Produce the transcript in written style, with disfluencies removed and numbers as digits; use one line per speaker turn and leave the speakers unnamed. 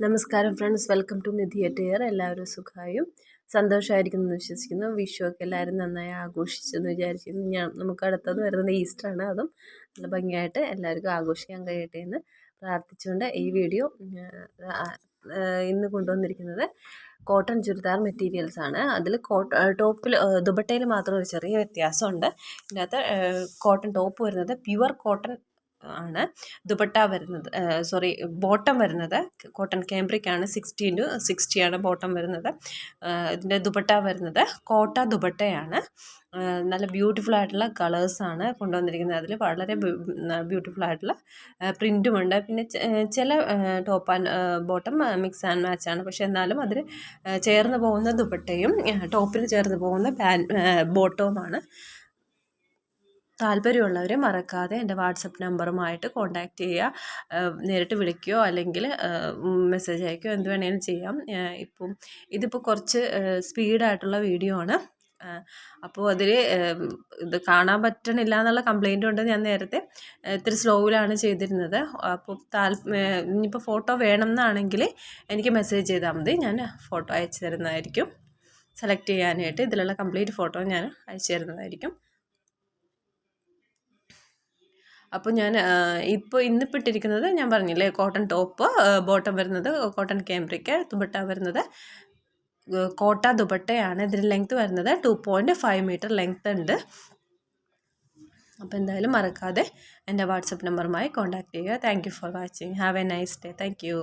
നമസ്കാരം friends, welcome to Nidhi അറ്റയർ. എല്ലാവരും സുഖമായും സന്തോഷമായിരിക്കുന്നു എന്ന് വിശ്വസിക്കുന്നു. വിഷു ഒക്കെ എല്ലാവരും നന്നായി ആഘോഷിച്ചെന്ന് വിചാരിക്കുന്നു. നമുക്ക് അടുത്തത് വരുന്നത് ഈസ്റ്ററാണ്. അതും നല്ല ഭംഗിയായിട്ട് എല്ലാവർക്കും ആഘോഷിക്കാൻ കഴിയട്ടെ എന്ന് പ്രാർത്ഥിച്ചുകൊണ്ട് ഈ വീഡിയോ ഇന്ന് കൊണ്ടുവന്നിരിക്കുന്നത് കോട്ടൺ ചുരിദാർ മെറ്റീരിയൽസ് ആണ്. അതിൽ ടോപ്പിൽ ദുപ്പട്ടയിൽ മാത്രം ഒരു ചെറിയ വ്യത്യാസമുണ്ട്. ഇതിനകത്ത് കോട്ടൺ ടോപ്പ് വരുന്നത് പ്യുവർ കോട്ടൺ ആണ്. ദുപ്പട്ട വരുന്നത് ബോട്ടം വരുന്നത് കോട്ടൺ ക്യാമ്പ്രിക് ആണ്. 60x60 ആണ് ബോട്ടം വരുന്നത്. ഇതിൻ്റെ ദുപ്പട്ട വരുന്നത് കോട്ട ദുപ്പട്ടയാണ്. നല്ല ബ്യൂട്ടിഫുൾ ആയിട്ടുള്ള കളേഴ്സാണ് കൊണ്ടുവന്നിരിക്കുന്നത്. അതിൽ വളരെ ബ്യൂട്ടിഫുൾ ആയിട്ടുള്ള പ്രിൻറ്റുമുണ്ട്. പിന്നെ ചില top and bottom mix and മാച്ചാണ്. പക്ഷെ എന്നാലും അതിൽ ചേർന്ന് പോകുന്ന ദുപ്പട്ടയും ടോപ്പിന് ചേർന്ന് പോകുന്ന ബോട്ടവുമാണ്. താല്പര്യമുള്ളവർ മറക്കാതെ എൻ്റെ വാട്സപ്പ് നമ്പറുമായിട്ട് കോൺടാക്റ്റ് ചെയ്യുക. നേരിട്ട് വിളിക്കുകയോ അല്ലെങ്കിൽ മെസ്സേജ് അയക്കുകയോ എന്ത് വേണമെങ്കിലും ചെയ്യാം. ഇതിപ്പോൾ കുറച്ച് സ്പീഡായിട്ടുള്ള വീഡിയോ ആണ്. അപ്പോൾ അതിൽ ഇത് കാണാൻ പറ്റണില്ല എന്നുള്ള കംപ്ലയിൻ്റ് കൊണ്ട് ഞാൻ നേരത്തെ ഇത്തിരി സ്ലോയിലാണ് ചെയ്തിരുന്നത്. അപ്പോൾ ഇനിയിപ്പോൾ ഫോട്ടോ വേണം എന്നാണെങ്കിൽ എനിക്ക് മെസ്സേജ് ചെയ്താൽ മതി. ഞാൻ ഫോട്ടോ അയച്ചു തരുന്നതായിരിക്കും. സെലക്ട് ചെയ്യാനായിട്ട് ഇതിലുള്ള കംപ്ലീറ്റ് ഫോട്ടോ ഞാൻ അയച്ചു തരുന്നതായിരിക്കും. അപ്പോൾ ഞാൻ ഇന്നിപ്പോൾ ഇട്ടിരിക്കുന്നത് ഞാൻ പറഞ്ഞില്ലേ, കോട്ടൺ ടോപ്പ്, ബോട്ടം വരുന്നത് കോട്ടൺ ക്യാമ്പ്രിക്, ദുപ്പട്ട വരുന്നത് കോട്ട ദുപ്പട്ടയാണ്. ഇതിന് ലെങ്ത്ത് വരുന്നത് 2.5 മീറ്റർ ലെങ്ത്ത് ഉണ്ട്. അപ്പോൾ എന്തായാലും മറക്കാതെ എൻ്റെ വാട്സപ്പ് നമ്പറുമായി കോൺടാക്റ്റ് ചെയ്യുക. Thank you for watching. Have A nice day. Thank you.